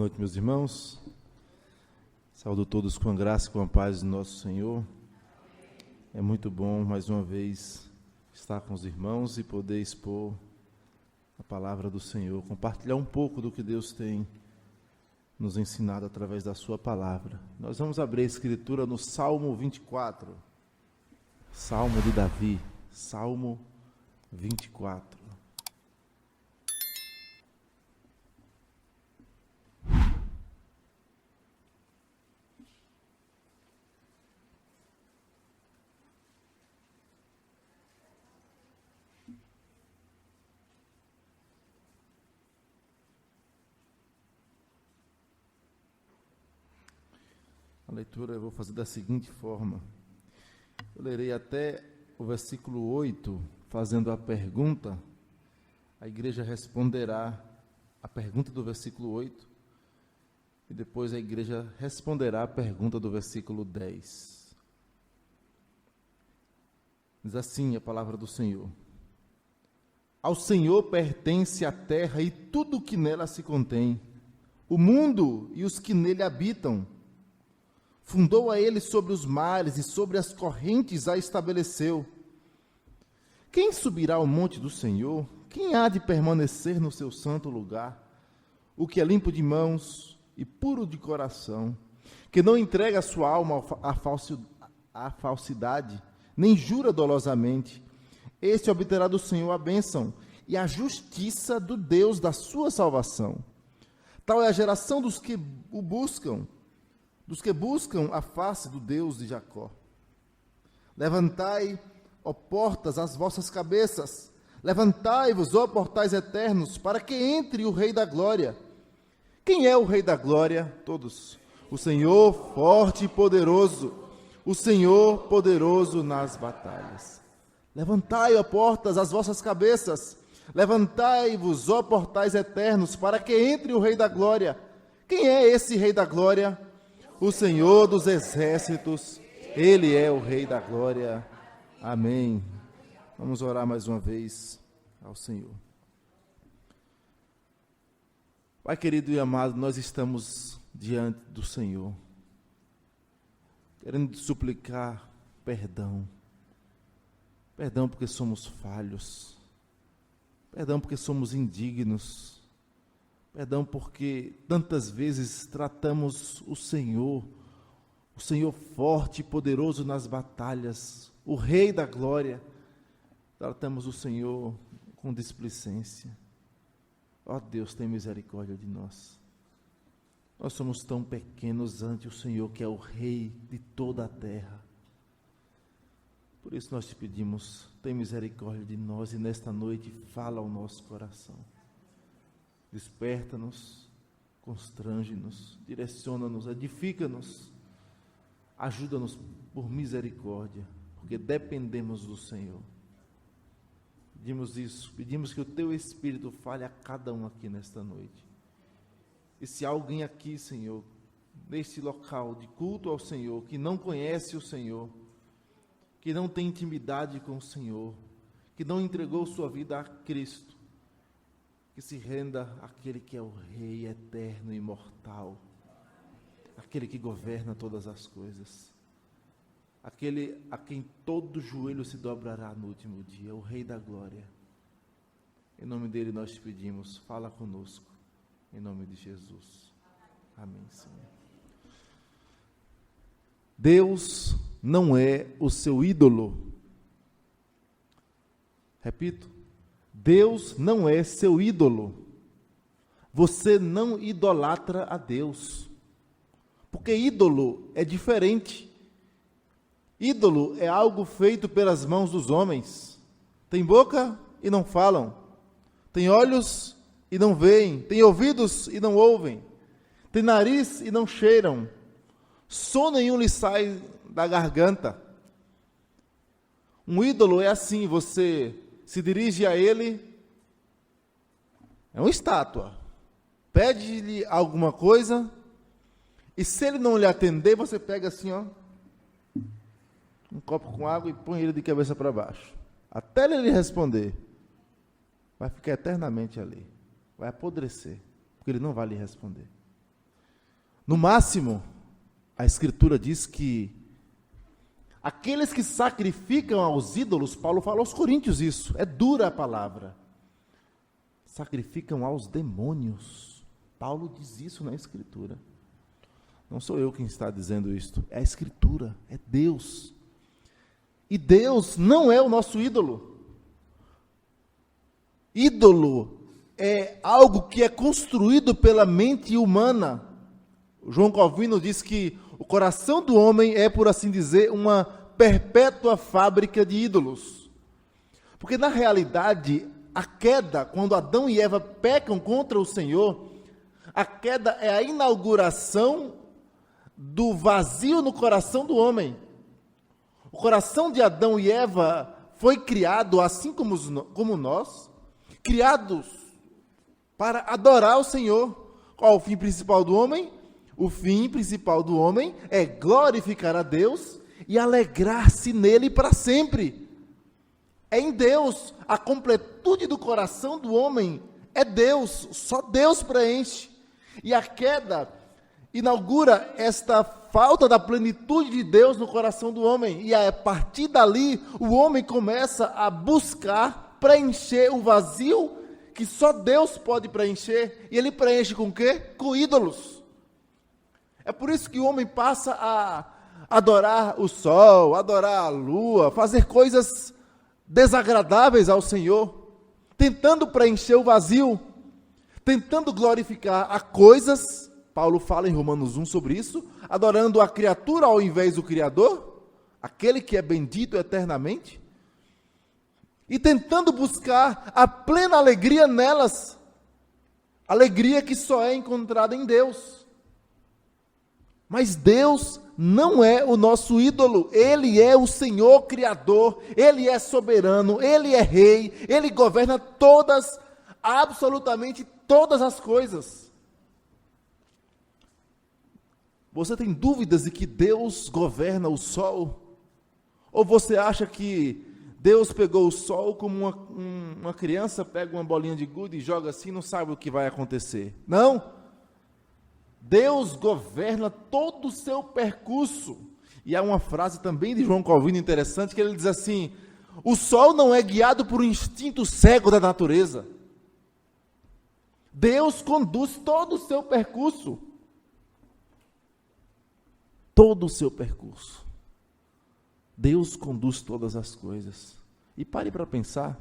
noite, meus irmãos. Saúdo todos com a graça e com a paz do nosso Senhor. É muito bom, mais uma vez, estar com os irmãos e poder expor a palavra do Senhor, compartilhar um pouco do que Deus tem nos ensinado através da sua palavra. Nós vamos abrir a Escritura no Salmo 24. Salmo de Davi, Salmo 24. A leitura eu vou fazer da seguinte forma. Eu lerei até o versículo 8, fazendo a pergunta. A igreja responderá a pergunta do versículo 8, e depois a igreja responderá a pergunta do versículo 10. Diz assim a palavra do Senhor: Ao Senhor pertence a terra e tudo o que nela se contém, o mundo e os que nele habitam. Fundou a ele sobre os mares e sobre as correntes a estabeleceu. Quem subirá ao monte do Senhor? Quem há de permanecer no seu santo lugar? O que é limpo de mãos e puro de coração, que não entrega a sua alma à falsidade, nem jura dolosamente. Este obterá do Senhor a bênção e a justiça do Deus da sua salvação. Tal é a geração dos que o buscam, dos que buscam a face do Deus de Jacó. Levantai, ó portas, as vossas cabeças, levantai-vos, ó portais eternos, para que entre o Rei da Glória. Quem é o Rei da Glória? Todos. O Senhor forte e poderoso, o Senhor poderoso nas batalhas. Levantai, ó portas, as vossas cabeças, levantai-vos, ó portais eternos, para que entre o Rei da Glória. Quem é esse Rei da Glória? O Senhor dos exércitos, Ele é o Rei da Glória. Amém. Vamos orar mais uma vez ao Senhor. Pai querido e amado, nós estamos diante do Senhor, querendo te suplicar perdão. Perdão porque somos falhos. Perdão porque somos indignos. Perdão porque tantas vezes tratamos o Senhor forte e poderoso nas batalhas, o Rei da Glória, tratamos o Senhor com displicência. Ó Deus, tem misericórdia de nós. Nós somos tão pequenos ante o Senhor, que é o Rei de toda a terra. Por isso nós te pedimos, tem misericórdia de nós e nesta noite fala ao nosso coração. Desperta-nos, constrange-nos, direciona-nos, edifica-nos, ajuda-nos por misericórdia, porque dependemos do Senhor. Pedimos isso, pedimos que o Teu Espírito fale a cada um aqui nesta noite. E se há alguém aqui, Senhor, neste local de culto ao Senhor, que não conhece o Senhor, que não tem intimidade com o Senhor, que não entregou sua vida a Cristo, que se renda àquele que é o Rei eterno e imortal, aquele que governa todas as coisas, aquele a quem todo joelho se dobrará no último dia, o Rei da Glória. Em nome dele nós te pedimos, fala conosco, em nome de Jesus. Amém, Senhor. Deus não é o seu ídolo. Repito. Deus não é seu ídolo. Você não idolatra a Deus. Porque ídolo é diferente. Ídolo é algo feito pelas mãos dos homens. Tem boca e não falam. Tem olhos e não veem. Tem ouvidos e não ouvem. Tem nariz e não cheiram. Som nenhum lhe sai da garganta. Um ídolo é assim, você se dirige a ele, é uma estátua, pede-lhe alguma coisa, e se ele não lhe atender, você pega assim, ó, um copo com água e põe ele de cabeça para baixo, até ele lhe responder. Vai ficar eternamente ali, vai apodrecer, porque ele não vai lhe responder. No máximo, a Escritura diz que aqueles que sacrificam aos ídolos, Paulo fala aos coríntios isso, é dura a palavra, sacrificam aos demônios. Paulo diz isso na Escritura. Não sou eu quem está dizendo isto, é a Escritura, é Deus. E Deus não é o nosso ídolo. Ídolo é algo que é construído pela mente humana. O João Calvino diz que o coração do homem é, por assim dizer, uma perpétua fábrica de ídolos. Porque, na realidade, a queda, quando Adão e Eva pecam contra o Senhor, a queda é a inauguração do vazio no coração do homem. O coração de Adão e Eva foi criado, assim como nós, criados para adorar o Senhor. Qual o fim principal do homem? O fim principal do homem é glorificar a Deus e alegrar-se nele para sempre. É em Deus, a completude do coração do homem é Deus, só Deus preenche. E a queda inaugura esta falta da plenitude de Deus no coração do homem. E a partir dali, o homem começa a buscar preencher o vazio que só Deus pode preencher. E ele preenche com o quê? Com ídolos. É por isso que o homem passa a adorar o sol, adorar a lua, fazer coisas desagradáveis ao Senhor, tentando preencher o vazio, tentando glorificar a coisas. Paulo fala em Romanos 1 sobre isso, adorando a criatura ao invés do Criador, aquele que é bendito eternamente, e tentando buscar a plena alegria nelas, alegria que só é encontrada em Deus. Mas Deus não é o nosso ídolo, Ele é o Senhor Criador, Ele é soberano, Ele é Rei, Ele governa todas, absolutamente todas as coisas. Você tem dúvidas de que Deus governa o sol? Ou você acha que Deus pegou o sol como uma criança pega uma bolinha de gude e joga assim e não sabe o que vai acontecer? Não! Deus governa todo o seu percurso. E há uma frase também de João Calvino interessante, que ele diz assim: o sol não é guiado por um instinto cego da natureza. Deus conduz todo o seu percurso. Todo o seu percurso. Deus conduz todas as coisas. E pare para pensar.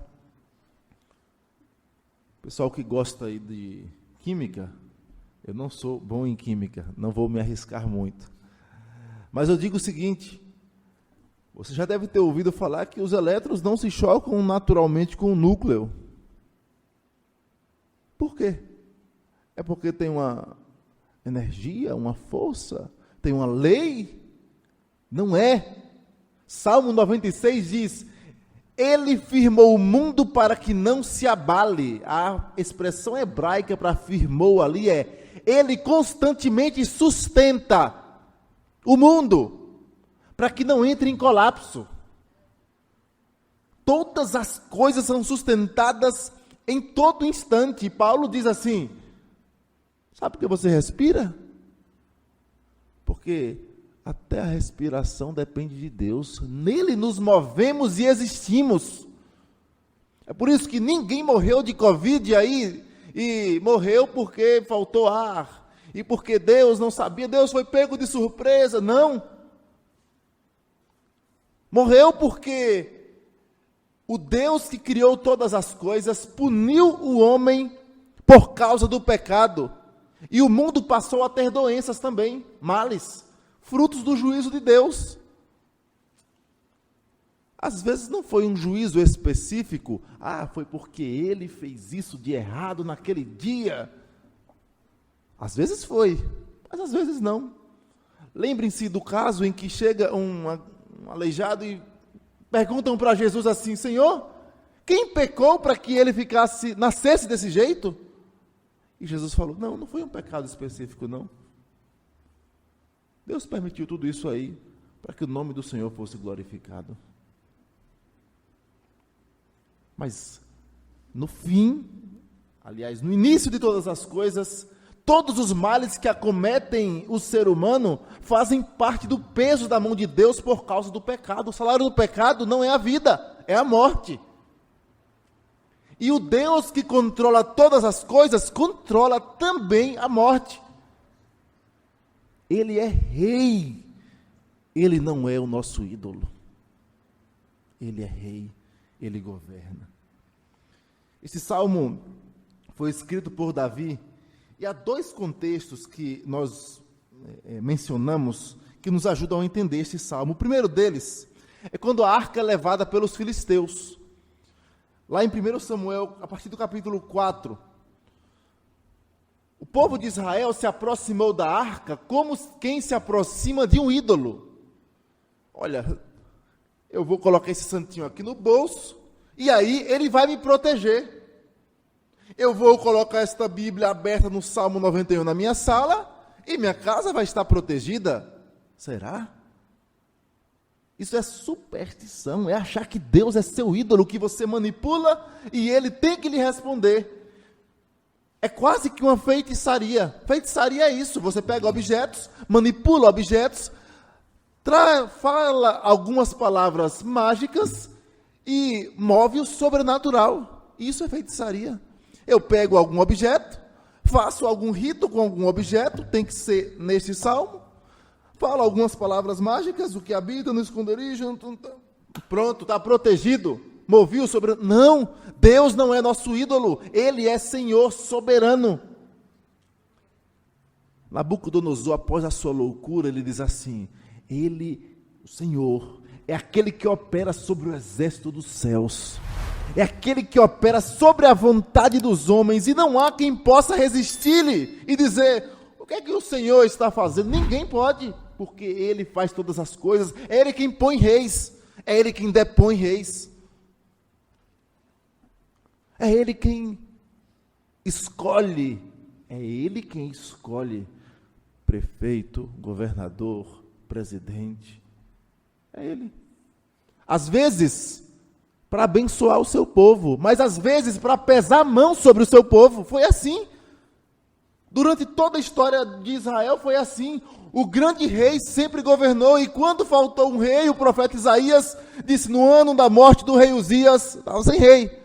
Pessoal que gosta aí de química, eu não sou bom em química, não vou me arriscar muito. Mas eu digo o seguinte, você já deve ter ouvido falar que os elétrons não se chocam naturalmente com o núcleo. Por quê? É porque tem uma energia, uma força, tem uma lei? Não é. Salmo 96 diz: Ele firmou o mundo para que não se abale. A expressão hebraica para firmou ali é: Ele constantemente sustenta o mundo para que não entre em colapso. Todas as coisas são sustentadas em todo instante. Paulo diz assim: sabe por que você respira? Porque até a respiração depende de Deus. Nele nos movemos e existimos. É por isso que ninguém morreu de Covid aí, e morreu porque faltou ar, e porque Deus não sabia, Deus foi pego de surpresa. Não. Morreu porque o Deus que criou todas as coisas puniu o homem por causa do pecado. E o mundo passou a ter doenças também, males, frutos do juízo de Deus. Às vezes não foi um juízo específico, foi porque ele fez isso de errado naquele dia. Às vezes foi, mas às vezes não. Lembrem-se do caso em que chega um aleijado e perguntam para Jesus assim: Senhor, quem pecou para que ele nascesse desse jeito? E Jesus falou: não foi um pecado específico, não. Deus permitiu tudo isso aí para que o nome do Senhor fosse glorificado. Mas no fim, aliás, no início de todas as coisas, Todos os males que acometem o ser humano fazem parte do peso da mão de Deus por causa do pecado. O salário do pecado não é a vida, é a morte. E o Deus que controla todas as coisas, controla também a morte. Ele é rei. Ele não é o nosso ídolo. Ele é rei, ele governa. Esse salmo foi escrito por Davi, e há dois contextos que nós mencionamos que nos ajudam a entender esse salmo. O primeiro deles é quando a arca é levada pelos filisteus. Lá em 1 Samuel, a partir do capítulo 4, o povo de Israel se aproximou da arca como quem se aproxima de um ídolo. Olha, eu vou colocar esse santinho aqui no bolso, e aí ele vai me proteger. Eu vou colocar esta Bíblia aberta no Salmo 91 na minha sala, e minha casa vai estar protegida. Será? Isso é superstição, é achar que Deus é seu ídolo, que você manipula, e ele tem que lhe responder. É quase que uma feitiçaria. Feitiçaria é isso, você pega objetos, manipula objetos, fala algumas palavras mágicas e move o sobrenatural. Isso é feitiçaria. Eu pego algum objeto, faço algum rito com algum objeto, tem que ser neste salmo, falo algumas palavras mágicas, o que habita no esconderijo, pronto, está protegido, movi o sobrenatural. Não, Deus não é nosso ídolo, Ele é Senhor soberano. Nabucodonosor, após a sua loucura, ele diz assim: Ele, o Senhor, é aquele que opera sobre o exército dos céus, é aquele que opera sobre a vontade dos homens, e não há quem possa resistir-lhe e dizer: o que é que o Senhor está fazendo? Ninguém pode, porque Ele faz todas as coisas, é Ele quem põe reis, é Ele quem depõe reis, é Ele quem escolhe, é Ele quem escolhe prefeito, governador, presidente, é Ele. Às vezes, para abençoar o seu povo, mas às vezes para pesar a mão sobre o seu povo. Foi assim. Durante toda a história de Israel foi assim. O grande rei sempre governou, e quando faltou um rei, o profeta Isaías disse: no ano da morte do rei Uzias, estava sem rei.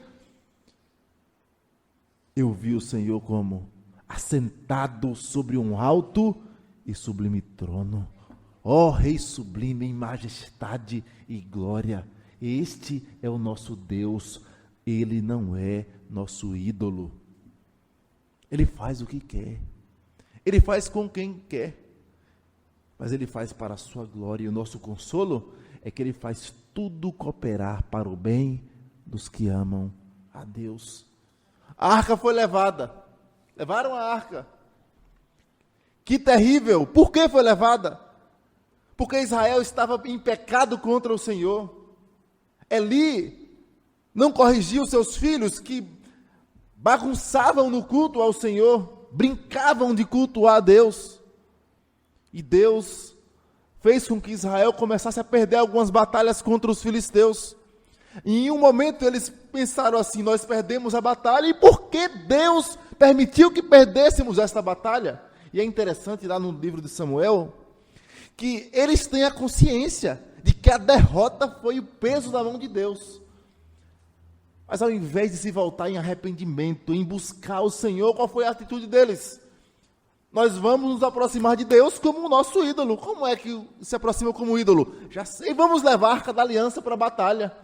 Eu vi o Senhor como assentado sobre um alto e sublime trono. Ó Rei sublime em majestade e glória. Este é o nosso Deus, Ele não é nosso ídolo. Ele faz o que quer, Ele faz com quem quer, mas Ele faz para a sua glória, e o nosso consolo é que Ele faz tudo cooperar para o bem dos que amam a Deus. A arca foi levada, levaram a arca. Que terrível! Por que foi levada? Porque Israel estava em pecado contra o Senhor. Eli não corrigiu seus filhos que bagunçavam no culto ao Senhor, brincavam de cultuar a Deus. E Deus fez com que Israel começasse a perder algumas batalhas contra os filisteus. E em um momento eles pensaram assim: nós perdemos a batalha, e por que Deus permitiu que perdêssemos esta batalha? E é interessante lá no livro de Samuel, que eles têm a consciência de que a derrota foi o peso da mão de Deus. Mas ao invés de se voltar em arrependimento, em buscar o Senhor, qual foi a atitude deles? Nós vamos nos aproximar de Deus como o nosso ídolo. Como é que se aproxima como ídolo? Já sei, vamos levar a Arca da Aliança para a batalha.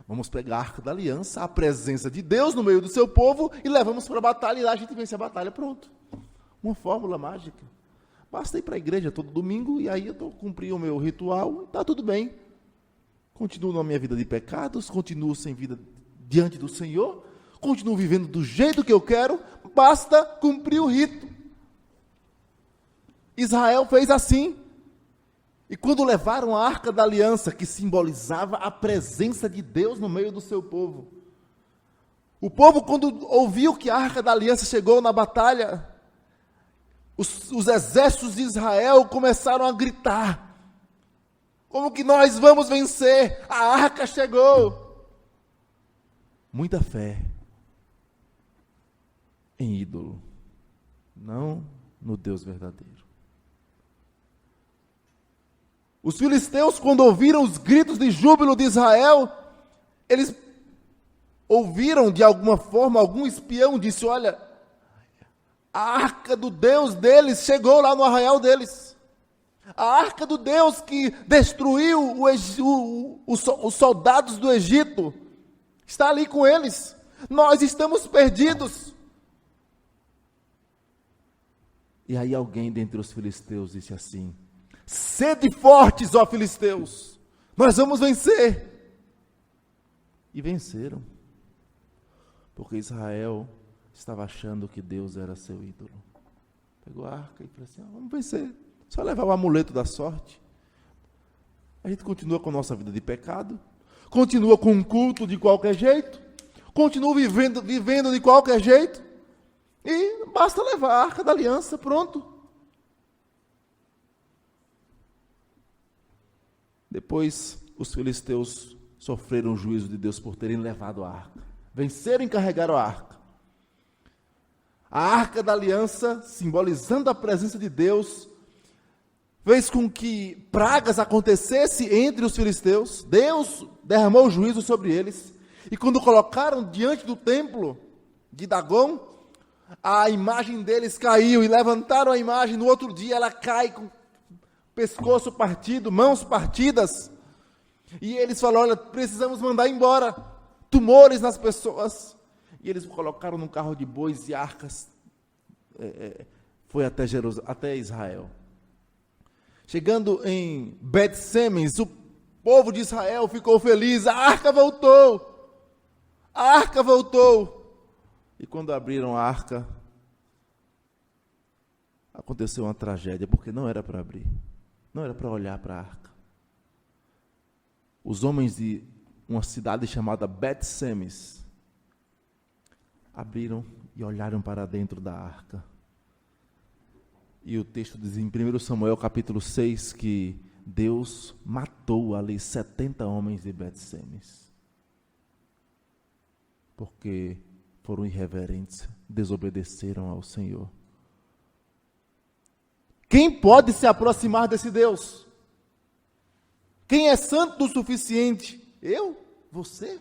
Vamos pegar a Arca da Aliança, a presença de Deus no meio do seu povo, e levamos para a batalha, e lá a gente vence a batalha. Pronto. Uma fórmula mágica. Basta ir para a igreja todo domingo, e aí eu cumpri o meu ritual, está tudo bem. Continuo na minha vida de pecados, continuo sem vida diante do Senhor, continuo vivendo do jeito que eu quero, basta cumprir o rito. Israel fez assim. E quando levaram a Arca da Aliança, que simbolizava a presença de Deus no meio do seu povo, o povo, quando ouviu que a Arca da Aliança chegou na batalha, os exércitos de Israel começaram a gritar: como que nós vamos vencer? A arca chegou. Muita fé em ídolo. não no Deus verdadeiro. Os filisteus, quando ouviram os gritos de júbilo de Israel, eles ouviram de alguma forma, algum espião disse: olha, a arca do Deus deles chegou lá no arraial deles. A arca do Deus que destruiu os soldados do Egito está ali com eles. Nós estamos perdidos. E aí alguém dentre os filisteus disse assim: sede fortes, ó filisteus, nós vamos vencer. E venceram, porque Israel estava achando que Deus era seu ídolo. Pegou a arca e falou assim: vamos vencer, só levar o amuleto da sorte. A gente continua com a nossa vida de pecado, continua com um culto de qualquer jeito, continua vivendo de qualquer jeito, e basta levar a arca da aliança, pronto. Depois, os filisteus sofreram o juízo de Deus por terem levado a arca. Venceram e carregaram a arca. A arca da aliança, simbolizando a presença de Deus, fez com que pragas acontecessem entre os filisteus. Deus derramou juízo sobre eles. E quando colocaram diante do templo de Dagom, a imagem deles caiu, e levantaram a imagem. No outro dia ela cai com pescoço partido, mãos partidas, e eles falaram: olha, precisamos mandar embora, tumores nas pessoas. E eles colocaram num carro de bois e arcas, foi até Israel. Chegando em Bet-Semes, o povo de Israel ficou feliz, a arca voltou, e quando abriram a arca, aconteceu uma tragédia, porque não era para abrir. Não era para olhar para a arca. Os homens de uma cidade chamada Bet-Semes abriram e olharam para dentro da arca. E o texto diz em 1 Samuel capítulo 6 que Deus matou ali 70 homens de Bet-Semes, porque foram irreverentes, desobedeceram ao Senhor. Quem pode se aproximar desse Deus? Quem é santo o suficiente? Eu? Você?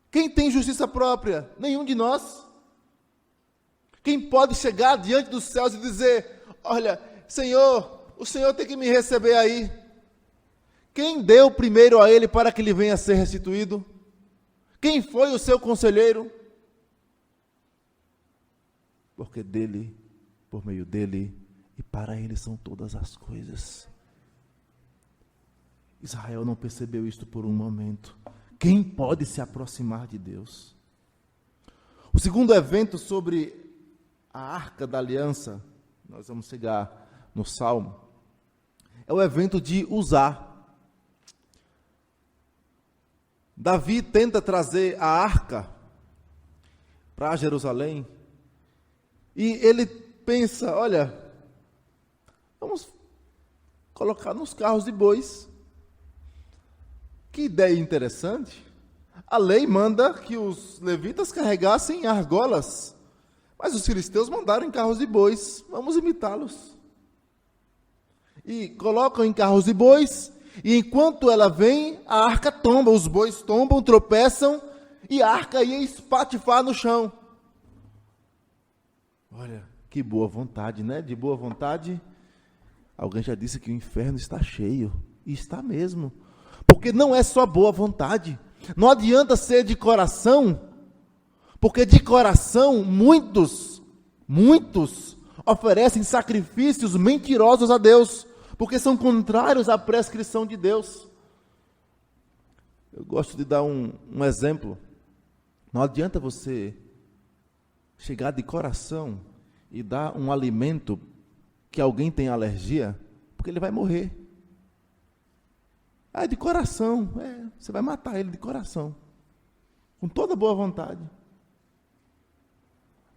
Quem tem justiça própria? Nenhum de nós. Quem pode chegar diante dos céus e dizer: olha, Senhor, o Senhor tem que me receber aí? Quem deu primeiro a Ele para que Ele venha a ser restituído? Quem foi o seu conselheiro? Porque dele, por meio dele e para ele são todas as coisas. Israel não percebeu isto por um momento. Quem pode se aproximar de Deus? O segundo evento sobre a arca da aliança, nós vamos chegar no Salmo, é o evento de Uzá. Davi tenta trazer a arca para Jerusalém, e ele pensa: olha, vamos colocar nos carros de bois. Que ideia interessante. A lei manda que os levitas carregassem argolas, mas os filisteus mandaram em carros de bois. Vamos imitá-los. E colocam em carros de bois, e enquanto ela vem, a arca tomba, os bois tombam, tropeçam, e a arca ia espatifar no chão. Olha, que boa vontade, né? De boa vontade, alguém já disse que o inferno está cheio, e está mesmo, porque não é só boa vontade, não adianta ser de coração, porque de coração muitos oferecem sacrifícios mentirosos a Deus, porque são contrários à prescrição de Deus. Eu gosto de dar um exemplo. Não adianta você chegar de coração e dar um alimento que alguém tem alergia, porque ele vai morrer. De coração, você vai matar ele de coração, com toda boa vontade.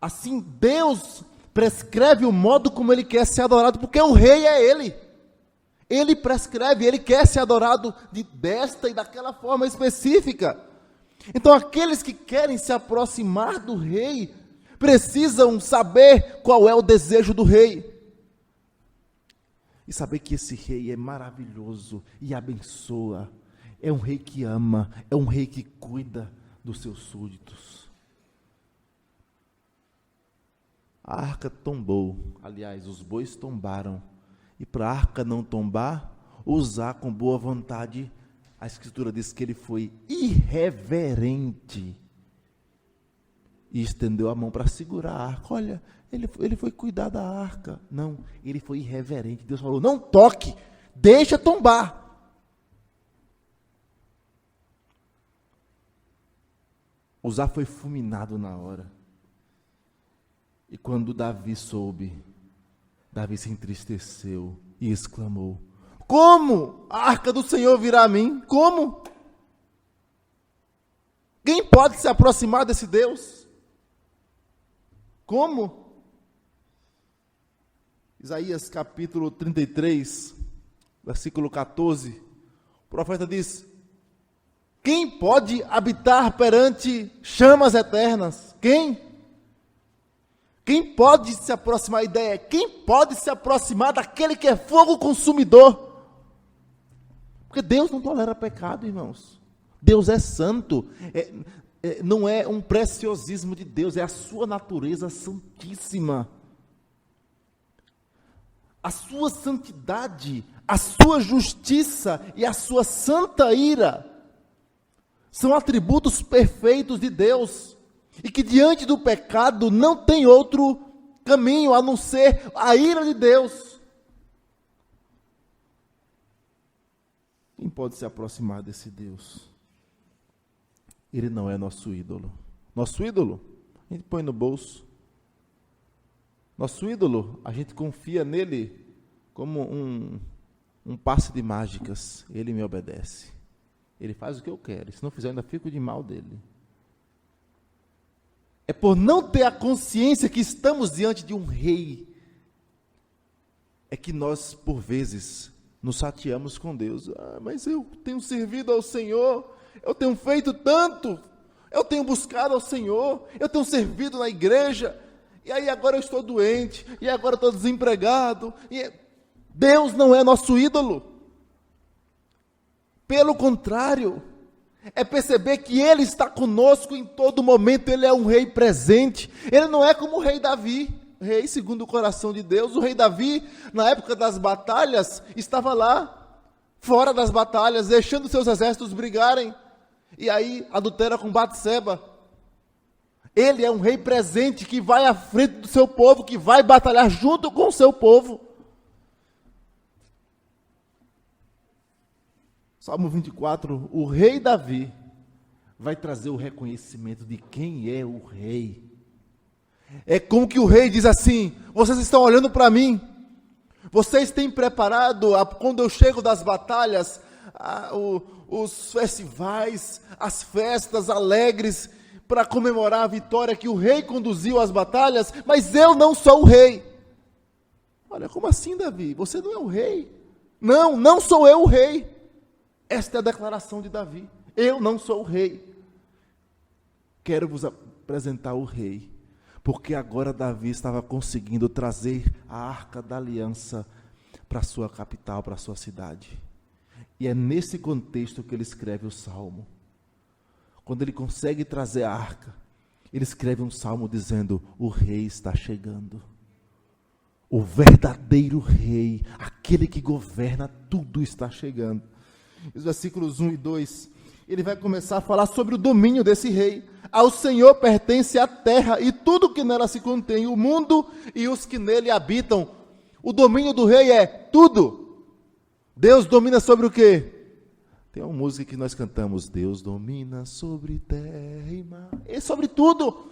Assim, Deus prescreve o modo como Ele quer ser adorado, porque o rei é Ele. Ele prescreve, Ele quer ser adorado desta e daquela forma específica. Então, aqueles que querem se aproximar do rei, precisam saber qual é o desejo do rei. E saber que esse rei é maravilhoso e abençoa. É um rei que ama, é um rei que cuida dos seus súditos. A arca tombou, aliás, os bois tombaram. E para a arca não tombar, usar com boa vontade, a Escritura diz que ele foi irreverente. E estendeu a mão para segurar a arca. Olha, ele foi cuidar da arca. Não, ele foi irreverente. Deus falou, não toque, deixa tombar. Uzá foi fulminado na hora. E quando Davi soube, Davi se entristeceu e exclamou, como a arca do Senhor virá a mim? Como? Quem pode se aproximar desse Deus? Como? Isaías capítulo 33, versículo 14, o profeta diz, quem pode habitar perante chamas eternas? Quem? Quem pode se aproximar? A ideia é, quem pode se aproximar daquele que é fogo consumidor? Porque Deus não tolera pecado, irmãos. Deus é santo. Não é um preciosismo de Deus, é a sua natureza santíssima. A sua santidade, a sua justiça e a sua santa ira são atributos perfeitos de Deus, e que diante do pecado não tem outro caminho a não ser a ira de Deus. Quem pode se aproximar desse Deus? Ele não é nosso ídolo. Nosso ídolo, a gente põe no bolso. Nosso ídolo, a gente confia nele como um passe de mágicas. Ele me obedece. Ele faz o que eu quero. Se não fizer, eu ainda fico de mal dele. É por não ter a consciência que estamos diante de um rei, é que nós, por vezes, nos chateamos com Deus. Mas eu tenho servido ao Senhor, eu tenho feito tanto, eu tenho buscado ao Senhor, eu tenho servido na igreja, e aí agora eu estou doente, e agora eu estou desempregado. Deus não é nosso ídolo. Pelo contrário, é perceber que Ele está conosco em todo momento. Ele é um rei presente. Ele não é como o rei Davi, rei segundo o coração de Deus. O rei Davi, na época das batalhas, estava lá, fora das batalhas, deixando seus exércitos brigarem, e aí adultera com Batseba. Ele é um rei presente, que vai à frente do seu povo, que vai batalhar junto com o seu povo. Salmo 24, o rei Davi vai trazer o reconhecimento de quem é o rei. É como que o rei diz assim, vocês estão olhando para mim, vocês têm preparado, quando eu chego das batalhas, os festivais, as festas alegres, para comemorar a vitória que o rei conduziu às batalhas, mas eu não sou o rei. Olha, como assim, Davi? Você não é o rei? Não, não sou eu o rei. Esta é a declaração de Davi. Eu não sou o rei. Quero vos apresentar o rei, porque agora Davi estava conseguindo trazer a arca da aliança para a sua capital, para a sua cidade. E é nesse contexto que ele escreve o salmo. Quando ele consegue trazer a arca, ele escreve um salmo dizendo, o rei está chegando. O verdadeiro rei, aquele que governa tudo, está chegando. Os versículos 1 e 2, ele vai começar a falar sobre o domínio desse rei. Ao Senhor pertence a terra e tudo que nela se contém, o mundo e os que nele habitam. O domínio do rei é tudo. Deus domina sobre o quê? Tem uma música que nós cantamos, Deus domina sobre terra e mar. É sobre tudo.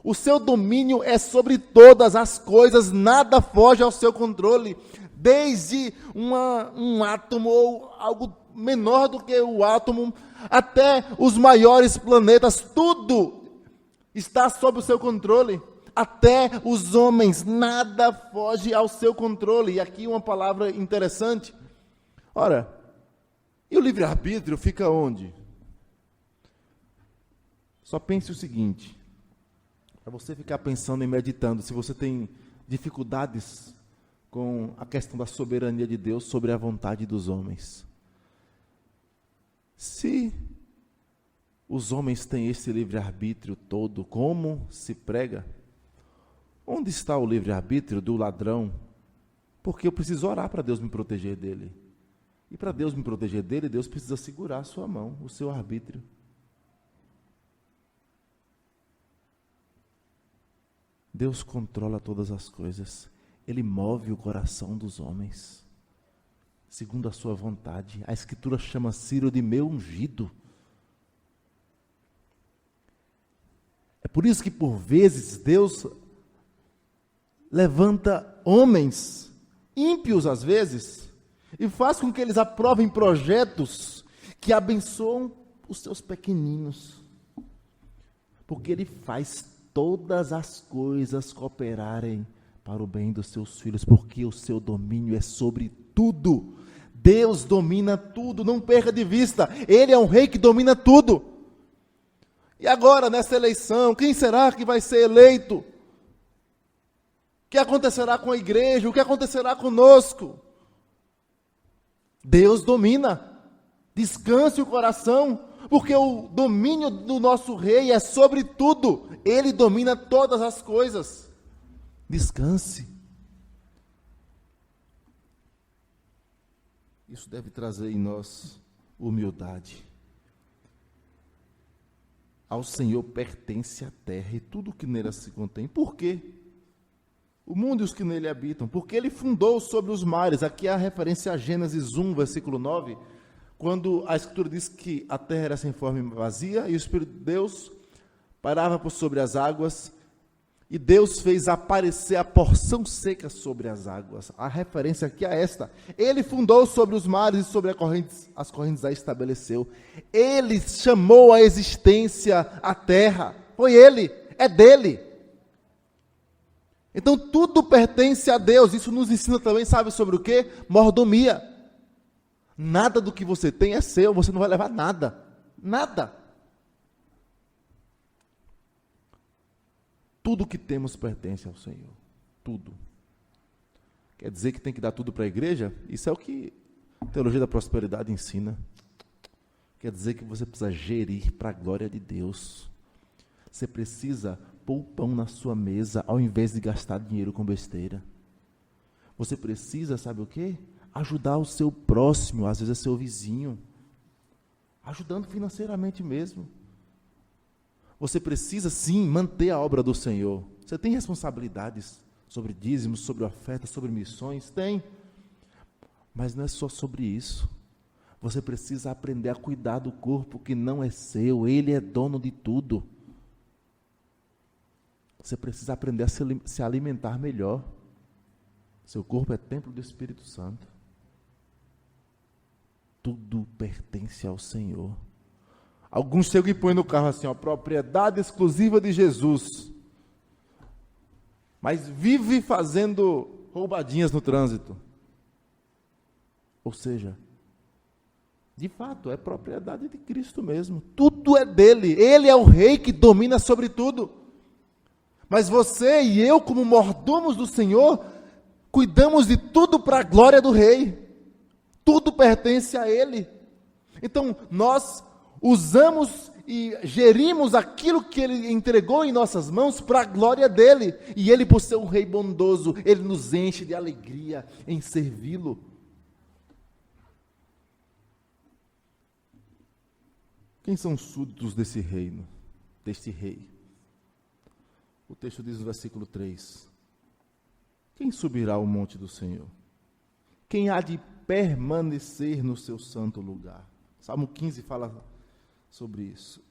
O seu domínio é sobre todas as coisas, nada foge ao seu controle. Desde um átomo ou algo menor do que o átomo, até os maiores planetas, tudo está sob o seu controle. Até os homens, nada foge ao seu controle. E aqui uma palavra interessante. Ora, e o livre-arbítrio fica onde? Só pense o seguinte, para você ficar pensando e meditando, se você tem dificuldades com a questão da soberania de Deus sobre a vontade dos homens. Se os homens têm esse livre-arbítrio todo, como se prega, onde está o livre-arbítrio do ladrão? Porque eu preciso orar para Deus me proteger dele. E para Deus me proteger dele, Deus precisa segurar a sua mão, o seu arbítrio. Deus controla todas as coisas. Ele move o coração dos homens, segundo a sua vontade. A Escritura chama Ciro de meu ungido. É por isso que, por vezes, Deus levanta homens, ímpios às vezes, e faz com que eles aprovem projetos que abençoam os seus pequeninos. Porque Ele faz todas as coisas cooperarem para o bem dos seus filhos, porque o seu domínio é sobre tudo. Deus domina tudo, não perca de vista. Ele é um rei que domina tudo. E agora, nessa eleição, quem será que vai ser eleito? O que acontecerá com a igreja? O que acontecerá conosco? Deus domina. Descanse o coração, porque o domínio do nosso rei é sobre tudo. Ele domina todas as coisas. Descanse. Isso deve trazer em nós humildade. Ao Senhor pertence a terra e tudo que nela se contém. Por quê? O mundo e os que nele habitam. Porque Ele fundou sobre os mares. Aqui há referência a Gênesis 1, versículo 9, quando a Escritura diz que a terra era sem forma e vazia, e o Espírito de Deus parava por sobre as águas, e Deus fez aparecer a porção seca sobre as águas. A referência aqui é esta. Ele fundou sobre os mares e sobre as correntes a estabeleceu. Ele chamou à existência a terra. Foi Ele, é dele. Então tudo pertence a Deus. Isso nos ensina também, sabe sobre o quê? Mordomia. Nada do que você tem é seu, você não vai levar nada. Nada. Tudo que temos pertence ao Senhor. Tudo. Quer dizer que tem que dar tudo para a igreja? Isso é o que a teologia da prosperidade ensina. Quer dizer que você precisa gerir para a glória de Deus. Você precisa pôr o pão na sua mesa, ao invés de gastar dinheiro com besteira. Você precisa, sabe o quê? Ajudar o seu próximo, às vezes é seu vizinho. Ajudando financeiramente mesmo. Você precisa, sim, manter a obra do Senhor. Você tem responsabilidades sobre dízimos, sobre ofertas, sobre missões? Tem. Mas não é só sobre isso. Você precisa aprender a cuidar do corpo que não é seu. Ele é dono de tudo. Você precisa aprender a se alimentar melhor. Seu corpo é templo do Espírito Santo. Tudo pertence ao Senhor. Alguns chegam e põem no carro assim, ó, propriedade exclusiva de Jesus. Mas vive fazendo roubadinhas no trânsito. Ou seja, de fato, é propriedade de Cristo mesmo. Tudo é dele. Ele é o rei que domina sobre tudo. Mas você e eu, como mordomos do Senhor, cuidamos de tudo para a glória do rei. Tudo pertence a ele. Então, nós usamos e gerimos aquilo que Ele entregou em nossas mãos para a glória dEle. E Ele, por ser um Rei bondoso, Ele nos enche de alegria em servi-lo. Quem são os súditos desse reino, deste rei? O texto diz no versículo 3. Quem subirá ao monte do Senhor? Quem há de permanecer no seu santo lugar? Salmo 15 fala sobre isso.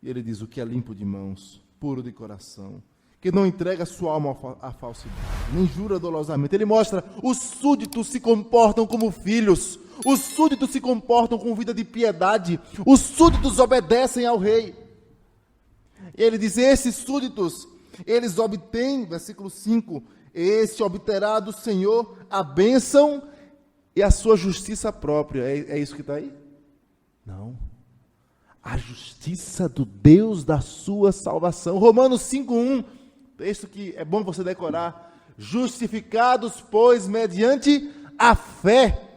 E ele diz: o que é limpo de mãos, puro de coração, que não entrega sua alma à falsidade, nem jura dolosamente. Ele mostra: os súditos se comportam como filhos, os súditos se comportam com vida de piedade, os súditos obedecem ao rei. E ele diz: esses súditos, eles obtêm, versículo 5, este obterá do Senhor a bênção e a sua justiça própria. É isso que está aí? Não. a justiça do Deus da sua salvação. Romanos 5:1, texto que é bom você decorar. Justificados, pois, mediante a fé.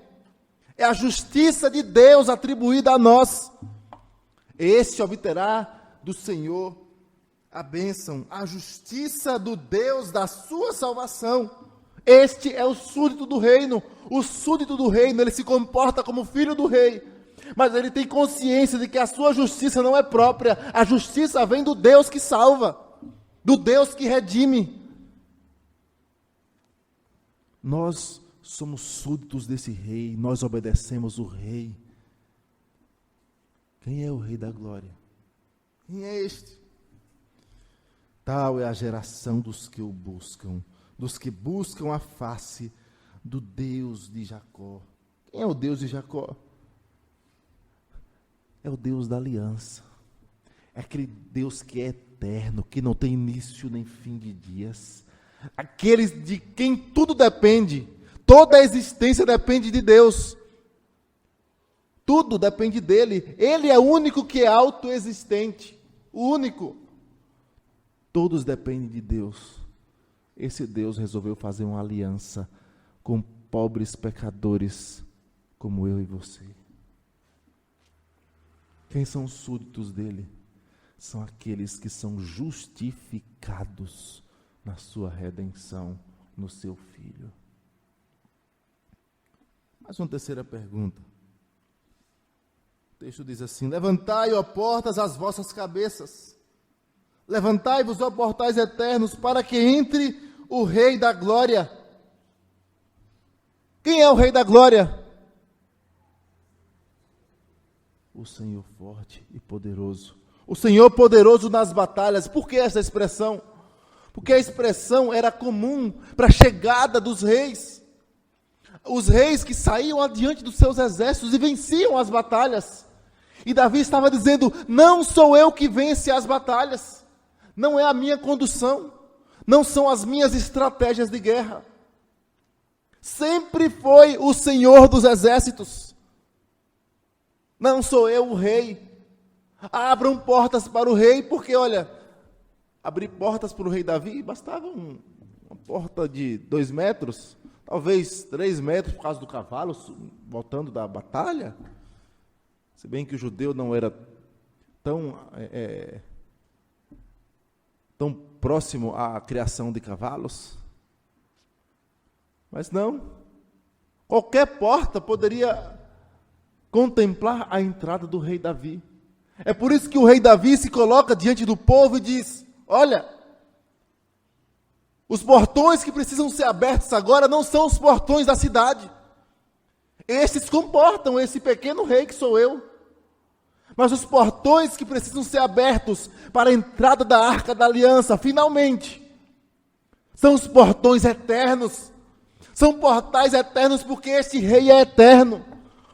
É a justiça de Deus atribuída a nós. Este obterá do Senhor a bênção, a justiça do Deus da sua salvação. Este é o súdito do reino. O súdito do reino, ele se comporta como filho do rei, mas ele tem consciência de que a sua justiça não é própria. A justiça vem do Deus que salva, do Deus que redime. Nós somos súditos desse rei, nós obedecemos o rei. Quem é o rei da glória? Quem é este? Tal é a geração dos que o buscam, dos que buscam a face do Deus de Jacó. Quem é o Deus de Jacó? É o Deus da aliança. É aquele Deus que é eterno, que não tem início nem fim de dias. Aqueles de quem tudo depende, toda a existência depende de Deus. Tudo depende dele. Ele é o único que é autoexistente. O único. Todos dependem de Deus. Esse Deus resolveu fazer uma aliança com pobres pecadores como eu e você. Quem são os súditos dele? São aqueles que são justificados na sua redenção, no seu Filho. Mais uma terceira pergunta. O texto diz assim: levantai, ó portas, as vossas cabeças. Levantai-vos, ó portais eternos, para que entre o Rei da Glória. Quem é o Rei da Glória? O Senhor forte e poderoso. O Senhor poderoso nas batalhas. Por que essa expressão? Porque a expressão era comum para a chegada dos reis. Os reis que saíam adiante dos seus exércitos e venciam as batalhas. E Davi estava dizendo: não sou eu que vence as batalhas. Não é a minha condução. Não são as minhas estratégias de guerra. Sempre foi o Senhor dos exércitos. Não sou eu o rei. Abram portas para o rei, porque olha, abrir portas para o rei Davi, bastava uma porta de 2 metros, talvez 3 metros por causa do cavalo, voltando da batalha. Se bem que o judeu não era tão próximo à criação de cavalos. Mas não, qualquer porta poderia contemplar a entrada do rei Davi. É por isso que o rei Davi se coloca diante do povo e diz: olha, os portões que precisam ser abertos agora não são os portões da cidade. Estes comportam esse pequeno rei que sou eu. Mas os portões que precisam ser abertos para a entrada da Arca da Aliança, finalmente, são os portões eternos. São portais eternos porque este rei é eterno.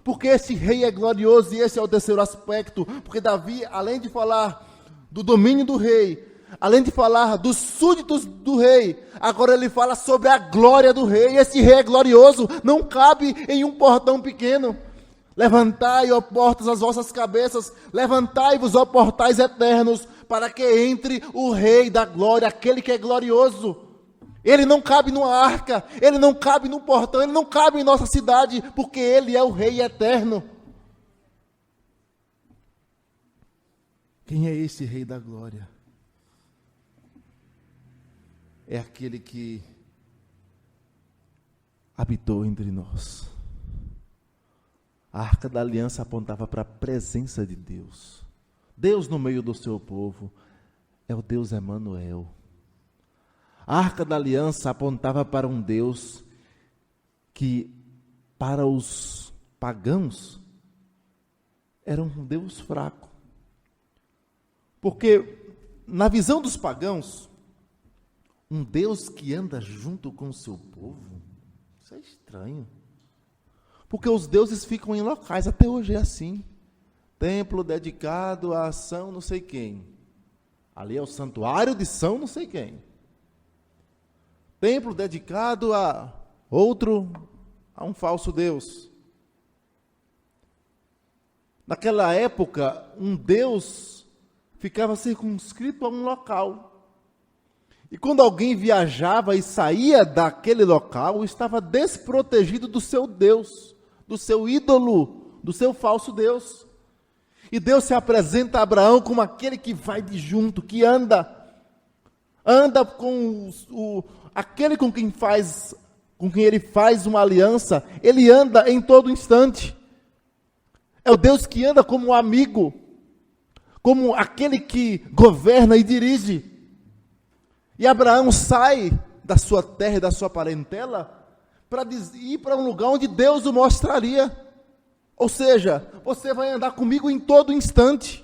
Porque esse rei é glorioso, e esse é o terceiro aspecto. Porque Davi, além de falar do domínio do rei, além de falar dos súditos do rei, agora ele fala sobre a glória do rei. Esse rei é glorioso, não cabe em um portão pequeno. Levantai, ó portas, as vossas cabeças, levantai-vos, ó portais eternos, para que entre o rei da glória, aquele que é glorioso. Ele não cabe numa arca, ele não cabe num portão, ele não cabe em nossa cidade, porque ele é o rei eterno. Quem é esse rei da glória? É aquele que habitou entre nós. A Arca da Aliança apontava para a presença de Deus. Deus no meio do seu povo é o Deus Emanuel. A Arca da Aliança apontava para um Deus que, para os pagãos, era um Deus fraco. Porque, na visão dos pagãos, um Deus que anda junto com o seu povo, isso é estranho. Porque os deuses ficam em locais, até hoje é assim. Templo dedicado a São não sei quem. Ali é o santuário de São não sei quem. Templo dedicado a um falso Deus. Naquela época, um Deus ficava circunscrito a um local. E quando alguém viajava e saía daquele local, estava desprotegido do seu Deus, do seu ídolo, do seu falso Deus. E Deus se apresenta a Abraão como aquele que vai de junto, que anda com aquele com quem ele faz uma aliança, ele anda em todo instante. É o Deus que anda como um amigo, como aquele que governa e dirige. E Abraão sai da sua terra e da sua parentela para ir para um lugar onde Deus o mostraria. Ou seja, você vai andar comigo em todo instante.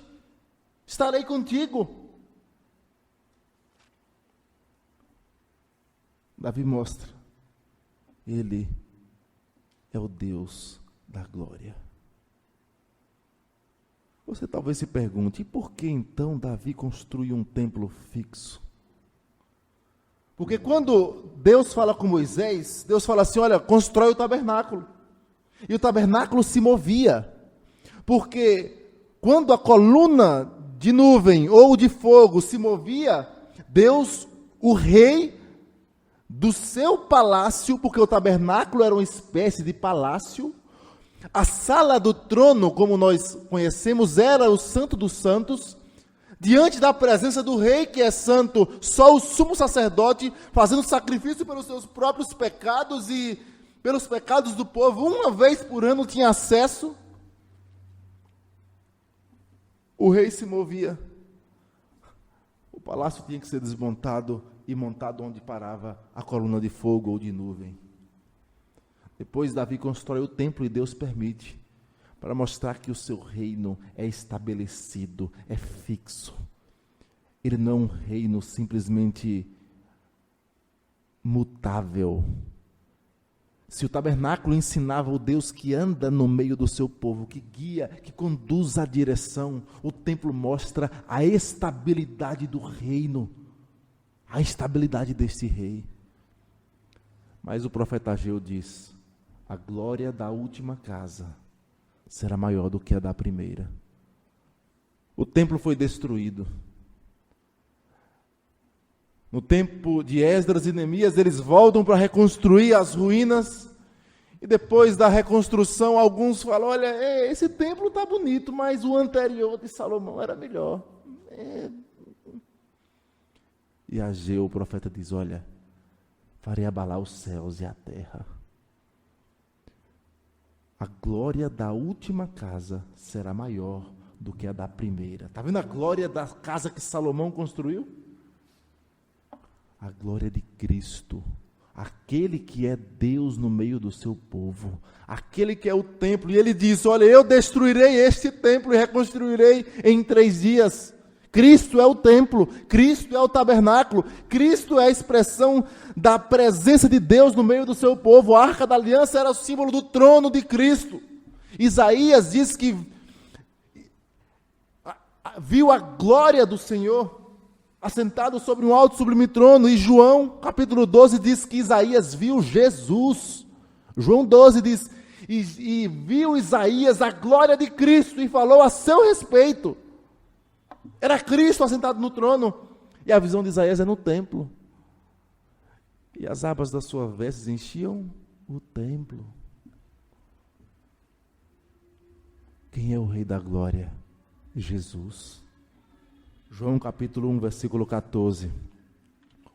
Estarei contigo. Davi mostra. Ele é o Deus da glória. Você talvez se pergunte, e por que então Davi construiu um templo fixo? Porque quando Deus fala com Moisés, Deus fala assim, olha, constrói o tabernáculo. E o tabernáculo se movia. Porque quando a coluna de nuvem ou de fogo se movia, Deus, o rei do seu palácio, porque o tabernáculo era uma espécie de palácio, a sala do trono, como nós conhecemos, era o Santo dos Santos, diante da presença do rei, que é santo, só o sumo sacerdote, fazendo sacrifício pelos seus próprios pecados e pelos pecados do povo, uma vez por ano tinha acesso. O rei se movia, o palácio tinha que ser desmontado e montado onde parava a coluna de fogo ou de nuvem. Depois Davi constrói o templo e Deus permite, para mostrar que o seu reino é estabelecido, é fixo. Ele não é um reino simplesmente mutável. Se o tabernáculo ensinava o Deus que anda no meio do seu povo, que guia, que conduz a direção, o templo mostra a estabilidade do reino, a estabilidade deste rei. Mas o profeta Ageu diz, a glória da última casa será maior do que a da primeira. O templo foi destruído. No tempo de Esdras e Neemias, eles voltam para reconstruir as ruínas. E depois da reconstrução, alguns falam, olha, esse templo está bonito, mas o anterior de Salomão era melhor. E Ageu, o profeta, diz, olha, farei abalar os céus e a terra. A glória da última casa será maior do que a da primeira. Está vendo a glória da casa que Salomão construiu? A glória de Cristo, aquele que é Deus no meio do seu povo, aquele que é o templo. E ele diz, olha, eu destruirei este templo e reconstruirei em 3 dias. Cristo é o templo, Cristo é o tabernáculo, Cristo é a expressão da presença de Deus no meio do seu povo. A Arca da Aliança era o símbolo do trono de Cristo. Isaías diz que viu a glória do Senhor assentado sobre um alto e sublime trono, e João, capítulo 12, diz que Isaías viu Jesus. João 12 diz, e viu Isaías a glória de Cristo, e falou a seu respeito. Era Cristo assentado no trono, e a visão de Isaías é no templo. E as abas das suas vestes enchiam o templo. Quem é o Rei da Glória? Jesus. João capítulo 1, versículo 14.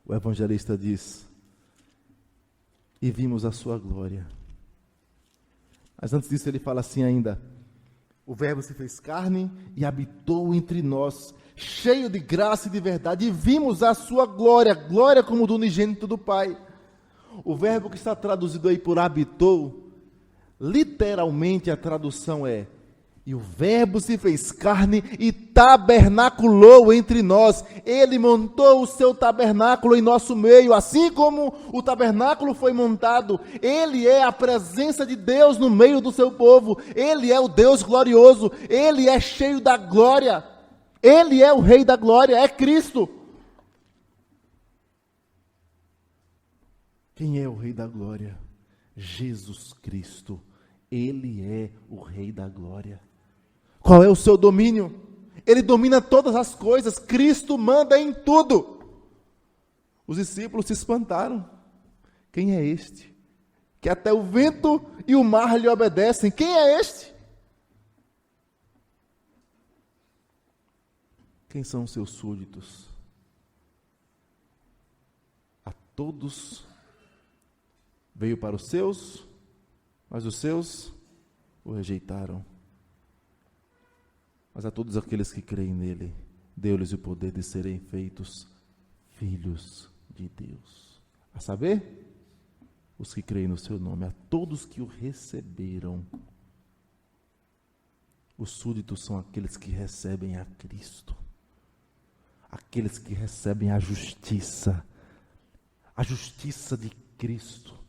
O evangelista diz, e vimos a sua glória. Mas antes disso ele fala assim ainda, o verbo se fez carne e habitou entre nós, cheio de graça e de verdade, e vimos a sua glória, glória como do unigênito do Pai. O verbo que está traduzido aí por habitou, literalmente a tradução é, e o verbo se fez carne e tabernaculou entre nós. Ele montou o seu tabernáculo em nosso meio, assim como o tabernáculo foi montado. Ele é a presença de Deus no meio do seu povo. Ele é o Deus glorioso. Ele é cheio da glória. Ele é o Rei da glória, é Cristo. Quem é o Rei da glória? Jesus Cristo. Ele é o Rei da glória. Qual é o seu domínio? Ele domina todas as coisas. Cristo manda em tudo. Os discípulos se espantaram. Quem é este? Que até o vento e o mar lhe obedecem. Quem é este? Quem são os seus súditos? A todos veio para os seus, mas os seus o rejeitaram. Mas a todos aqueles que creem nele, deu-lhes o poder de serem feitos filhos de Deus. A saber, os que creem no seu nome, a todos que o receberam. Os súditos são aqueles que recebem a Cristo. Aqueles que recebem a justiça de Cristo.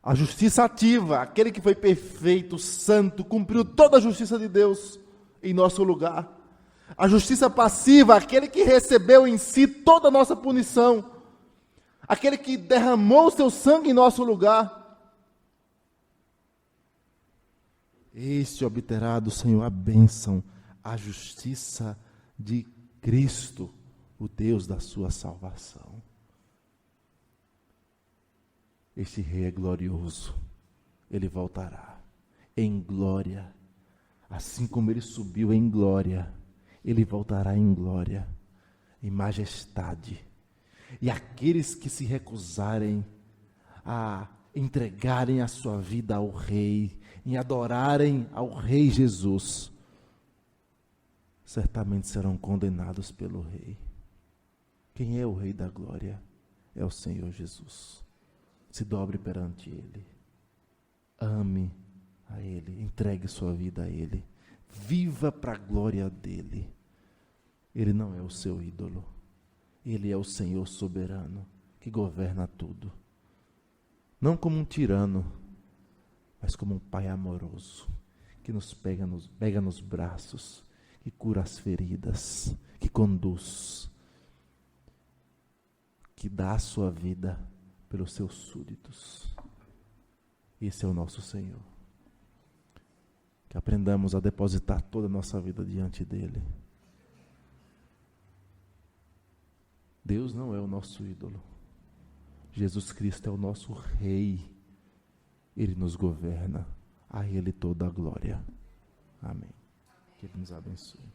A justiça ativa, aquele que foi perfeito, santo, cumpriu toda a justiça de Deus em nosso lugar. A justiça passiva, aquele que recebeu em si toda a nossa punição. Aquele que derramou o seu sangue em nosso lugar. Este obterá do Senhor a bênção, a justiça de Cristo, o Deus da sua salvação. Este rei é glorioso, ele voltará em glória, assim como ele subiu em glória, ele voltará em glória, em majestade. E aqueles que se recusarem a entregarem a sua vida ao rei, em adorarem ao rei Jesus, certamente serão condenados pelo rei. Quem é o rei da glória? É o Senhor Jesus. Se dobre perante ele, ame a ele, entregue sua vida a ele, viva para a glória dele. Ele não é o seu ídolo, ele é o Senhor soberano que governa tudo, não como um tirano, mas como um pai amoroso que nos pega nos braços, que cura as feridas, que conduz, que dá a sua vida pelos seus súditos. Esse é o nosso Senhor. Que aprendamos a depositar toda a nossa vida diante dele. Deus não é o nosso ídolo. Jesus Cristo é o nosso Rei. Ele nos governa. A Ele toda a glória. Amém. Que Ele nos abençoe.